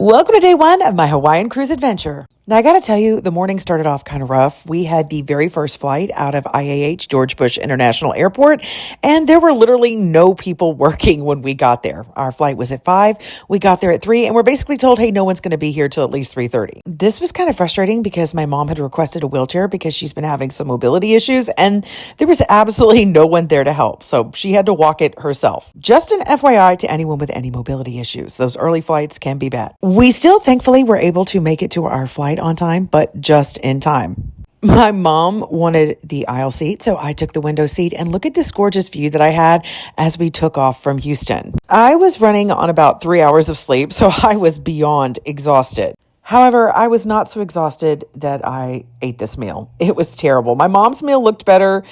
Welcome to day one of my Hawaiian cruise adventure. Now, I got to tell you, the morning started off kind of rough. We had the very first flight out of IAH, George Bush International Airport, and there were literally no people working when we got there. Our flight was at 5. We got there at 3, and we're basically told, hey, no one's going to be here till at least 3:30. This was kind of frustrating because my mom had requested a wheelchair because she's been having some mobility issues, and there was absolutely no one there to help, so she had to walk it herself. Just an FYI to anyone with any mobility issues, those early flights can be bad. We still thankfully were able to make it to our flight on time, but just in time. My mom wanted the aisle seat, so I took the window seat, and look at this gorgeous view that I had as we took off from Houston. I was running on about 3 hours of sleep, so I was beyond exhausted. However, I was not so exhausted that I ate this meal. It was terrible. My mom's meal looked better.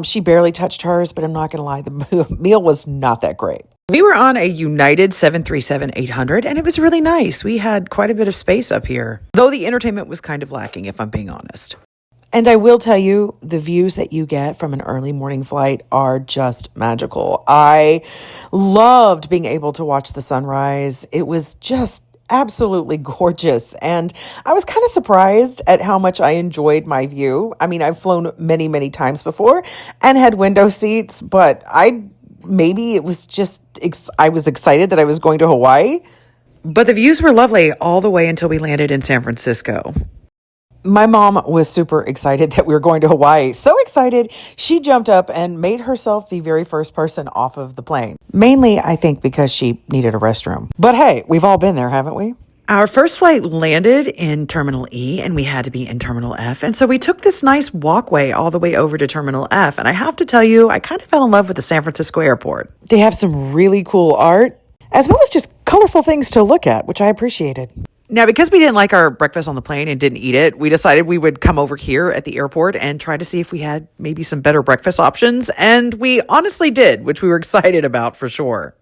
She barely touched hers, but I'm not going to lie, the meal was not that great. We were on a United 737-800, and it was really nice. We had quite a bit of space up here, though the entertainment was kind of lacking, if I'm being honest. And I will tell you, the views that you get from an early morning flight are just magical. I loved being able to watch the sunrise. It was just absolutely gorgeous. And I was kind of surprised at how much I enjoyed my view. I mean, I've flown many, many times before and had window seats, but maybe it was just, I was excited that I was going to Hawaii. But the views were lovely all the way until we landed in San Francisco. My mom was super excited that we were going to Hawaii. So excited, she jumped up and made herself the very first person off of the plane. Mainly, I think, because she needed a restroom. But hey, we've all been there, haven't we? Our first flight landed in Terminal E, and we had to be in Terminal F. And so we took this nice walkway all the way over to Terminal F. And I have to tell you, I kind of fell in love with the San Francisco airport. They have some really cool art, as well as just colorful things to look at, which I appreciated. Now, because we didn't like our breakfast on the plane and didn't eat it, we decided we would come over here at the airport and try to see if we had maybe some better breakfast options. And we honestly did, which we were excited about for sure.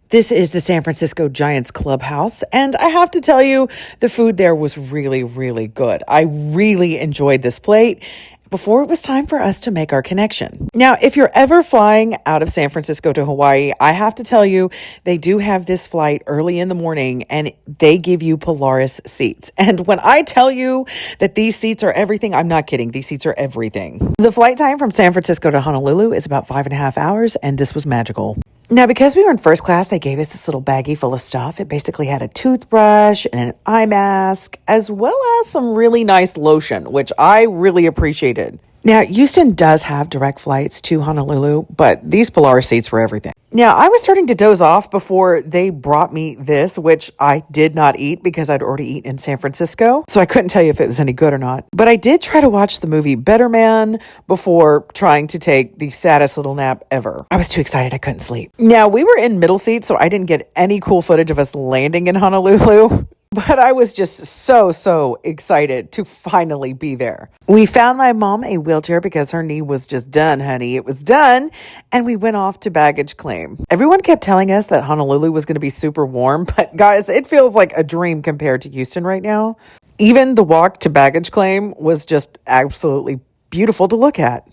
This is the San Francisco Giants clubhouse, and I have to tell you, the food there was really, really good. I really enjoyed this plate before it was time for us to make our connection. Now, if you're ever flying out of San Francisco to Hawaii, I have to tell you, they do have this flight early in the morning, and they give you Polaris seats. And when I tell you that these seats are everything, I'm not kidding. These seats are everything. The flight time from San Francisco to Honolulu is about 5.5 hours, and this was magical. Now, because we were in first class, they gave us this little baggie full of stuff. It basically had a toothbrush and an eye mask, as well as some really nice lotion, which I really appreciated. Now, Houston does have direct flights to Honolulu, but these Polaris seats were everything. Now, I was starting to doze off before they brought me this, which I did not eat because I'd already eaten in San Francisco, so I couldn't tell you if it was any good or not. But I did try to watch the movie Better Man before trying to take the saddest little nap ever. I was too excited I couldn't sleep. Now, we were in middle seat, so I didn't get any cool footage of us landing in Honolulu. But I was just so excited to finally be there. We found my mom a wheelchair because her knee was just done, honey. It was done. And we went off to baggage claim. Everyone kept telling us that Honolulu was going to be super warm. But guys, it feels like a dream compared to Houston right now. Even the walk to baggage claim was just absolutely beautiful to look at.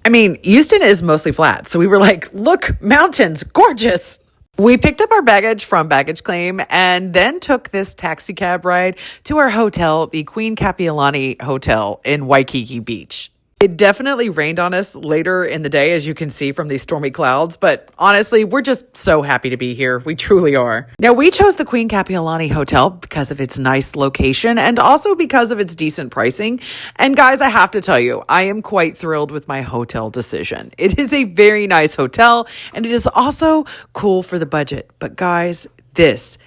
I mean, Houston is mostly flat. So we were like, look, mountains, gorgeous. We picked up our baggage from baggage claim and then took this taxi cab ride to our hotel, the Queen Kapiolani Hotel in Waikiki Beach. It definitely rained on us later in the day, as you can see from these stormy clouds, but honestly, we're just so happy to be here. We truly are. Now, we chose the Queen Kapiolani Hotel because of its nice location and also because of its decent pricing. And guys, I have to tell you, I am quite thrilled with my hotel decision. It is a very nice hotel, and it is also cool for the budget. But guys, this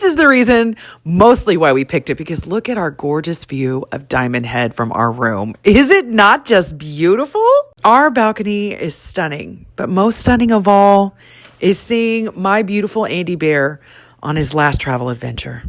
is the reason mostly why we picked it, because look at our gorgeous view of Diamond Head from our room. Is it not just beautiful? Our balcony is stunning, but most stunning of all is seeing my beautiful Andy Bear on his last travel adventure.